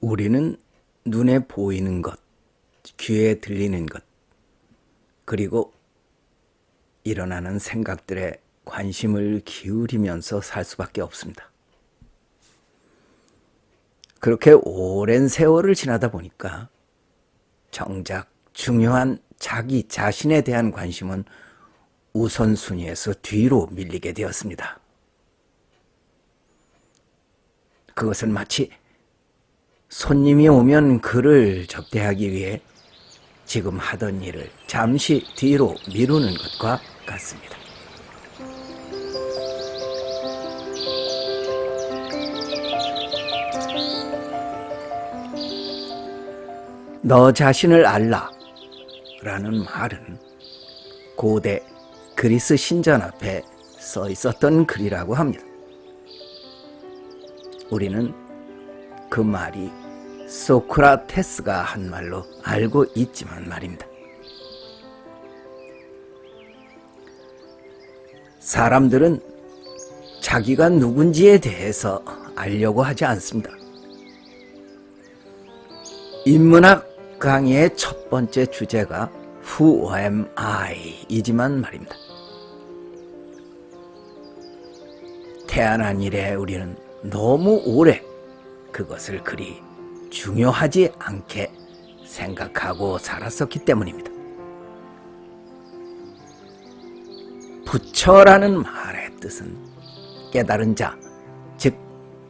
우리는 눈에 보이는 것, 귀에 들리는 것, 그리고 일어나는 생각들에 관심을 기울이면서 살 수밖에 없습니다. 그렇게 오랜 세월을 지나다 보니까 정작 중요한 자기 자신에 대한 관심은 우선순위에서 뒤로 밀리게 되었습니다. 그것은 마치 손님이 오면 그를 접대하기 위해 지금 하던 일을 잠시 뒤로 미루는 것과 같습니다. 너 자신을 알라 라는 말은 고대 그리스 신전 앞에 써 있었던 글이라고 합니다. 우리는 그 말이 소크라테스가 한 말로 알고 있지만 말입니다. 사람들은 자기가 누군지에 대해서 알려고 하지 않습니다. 인문학 강의의 첫 번째 주제가 Who am I? 이지만 말입니다. 태어난 이래 우리는 너무 오래 그것을 그리 중요하지 않게 생각하고 살았었기 때문입니다. 부처라는 말의 뜻은 깨달은 자, 즉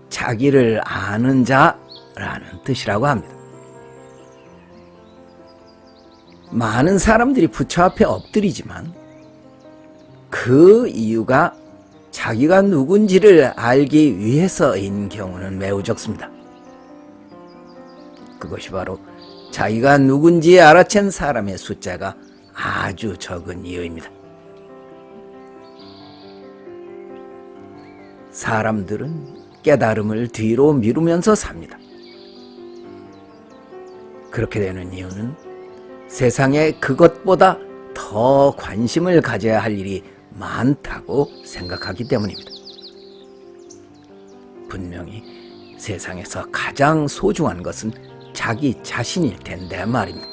자기를 아는 자라는 뜻이라고 합니다. 많은 사람들이 부처 앞에 엎드리지만 그 이유가 자기가 누군지를 알기 위해서인 경우는 매우 적습니다. 그것이 바로 자기가 누군지 알아챈 사람의 숫자가 아주 적은 이유입니다. 사람들은 깨달음을 뒤로 미루면서 삽니다. 그렇게 되는 이유는 세상에 그것보다 더 관심을 가져야 할 일이 많다고 생각하기 때문입니다. 분명히 세상에서 가장 소중한 것은 자기 자신일 텐데 말입니다.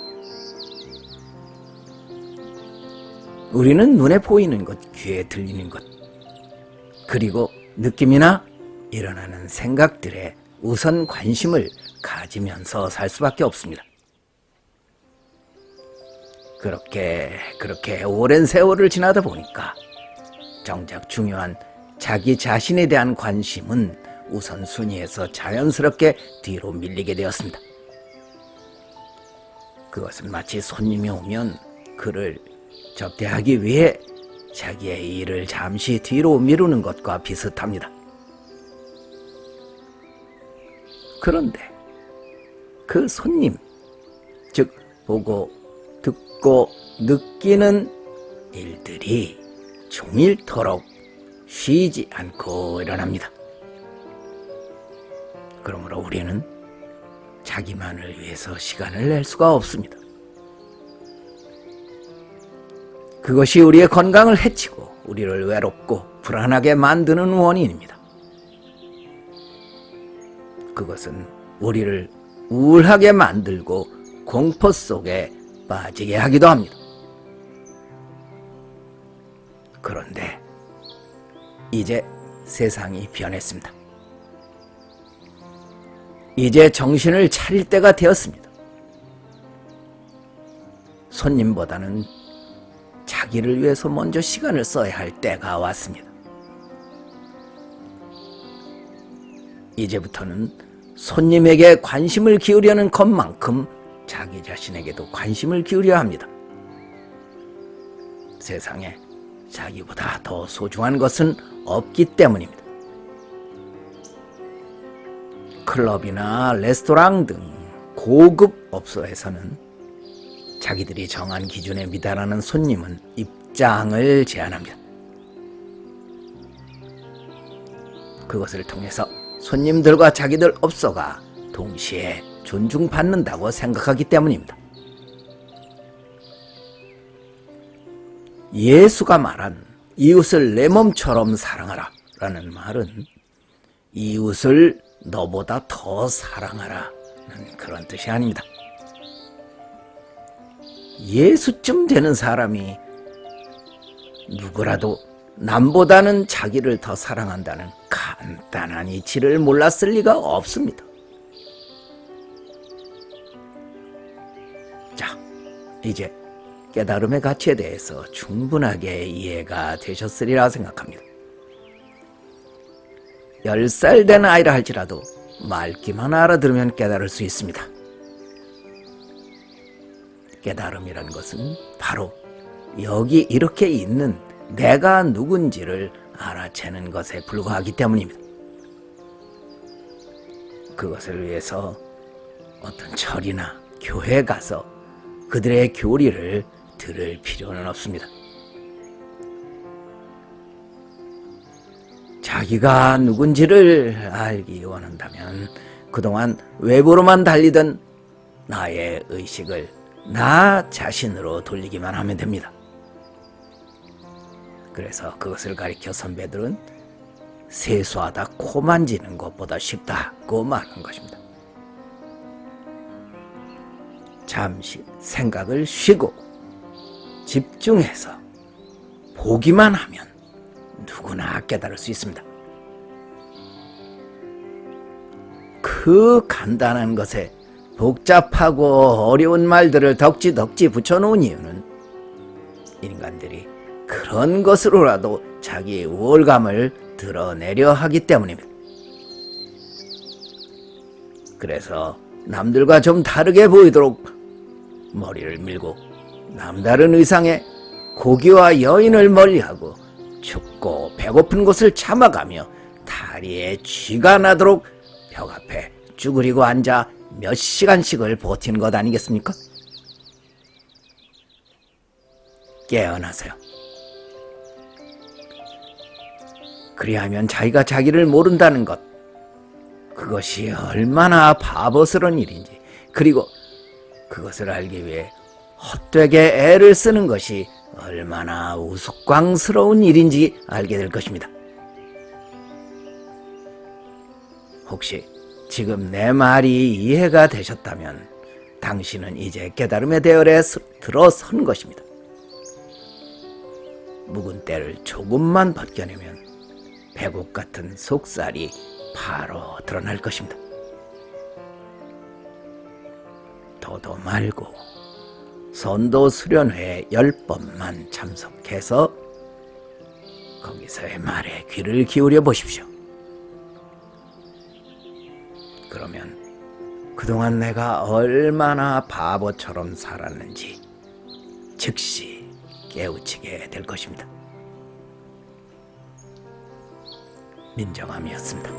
우리는 눈에 보이는 것, 귀에 들리는 것, 그리고 느낌이나 일어나는 생각들에 우선 관심을 가지면서 살 수밖에 없습니다. 그렇게 오랜 세월을 지나다 보니까 정작 중요한 자기 자신에 대한 관심은 우선순위에서 자연스럽게 뒤로 밀리게 되었습니다. 그것은 마치 손님이 오면 그를 접대하기 위해 자기의 일을 잠시 뒤로 미루는 것과 비슷합니다. 그런데 그 손님, 즉 보고 듣고 느끼는 일들이 종일토록 쉬지 않고 일어납니다. 그러므로 우리는 자기만을 위해서 시간을 낼 수가 없습니다. 그것이 우리의 건강을 해치고 우리를 외롭고 불안하게 만드는 원인입니다. 그것은 우리를 우울하게 만들고 공포 속에 빠지게 하기도 합니다. 그런데 이제 세상이 변했습니다. 이제 정신을 차릴 때가 되었습니다. 손님보다는 자기를 위해서 먼저 시간을 써야 할 때가 왔습니다. 이제부터는 손님에게 관심을 기울이는 것만큼 자기 자신에게도 관심을 기울여야 합니다. 세상에 자기보다 더 소중한 것은 없기 때문입니다. 클럽이나 레스토랑 등 고급 업소에서는 자기들이 정한 기준에 미달하는 손님은 입장을 제한합니다. 그것을 통해서 손님들과 자기들 업소가 동시에 존중받는다고 생각하기 때문입니다. 예수가 말한 이웃을 내 몸처럼 사랑하라 라는 말은 이웃을 너보다 더 사랑하라는 그런 뜻이 아닙니다. 예수쯤 되는 사람이 누구라도 남보다는 자기를 더 사랑한다는 간단한 이치를 몰랐을 리가 없습니다. 자, 이제 깨달음의 가치에 대해서 충분하게 이해가 되셨으리라 생각합니다. 10살 된 아이라 할지라도 말귀만 알아들으면 깨달을 수 있습니다. 깨달음이란 것은 바로 여기 이렇게 있는 내가 누군지를 알아채는 것에 불과하기 때문입니다. 그것을 위해서 어떤 절이나 교회 가서 그들의 교리를 들을 필요는 없습니다. 자기가 누군지를 알기 원한다면 그동안 외부로만 달리던 나의 의식을 나 자신으로 돌리기만 하면 됩니다. 그래서 그것을 가리켜 선배들은 세수하다 코 만지는 것보다 쉽다고 말하는 것입니다. 잠시 생각을 쉬고 집중해서 보기만 하면 누구나 깨달을 수 있습니다. 그 간단한 것에 복잡하고 어려운 말들을 덕지덕지 붙여놓은 이유는 인간들이 그런 것으로라도 자기의 우월감을 드러내려 하기 때문입니다. 그래서 남들과 좀 다르게 보이도록 머리를 밀고 남다른 의상에 고기와 여인을 멀리하고 춥고 배고픈 곳을 참아가며 다리에 쥐가 나도록 벽 앞에 쭈그리고 앉아 몇 시간씩을 버틴 것 아니겠습니까? 깨어나세요. 그리하면 자기가 자기를 모른다는 것, 그것이 얼마나 바보스러운 일인지, 그리고 그것을 알기 위해 헛되게 애를 쓰는 것이 얼마나 우스꽝스러운 일인지 알게 될 것입니다. 혹시 지금 내 말이 이해가 되셨다면 당신은 이제 깨달음의 대열에 들어선 것입니다. 묵은 때를 조금만 벗겨내면 배곡 같은 속살이 바로 드러날 것입니다. 더도 말고 선도 수련회에 10번만 참석해서 거기서의 말에 귀를 기울여 보십시오. 그러면 그동안 내가 얼마나 바보처럼 살았는지 즉시 깨우치게 될 것입니다. 민정함이었습니다.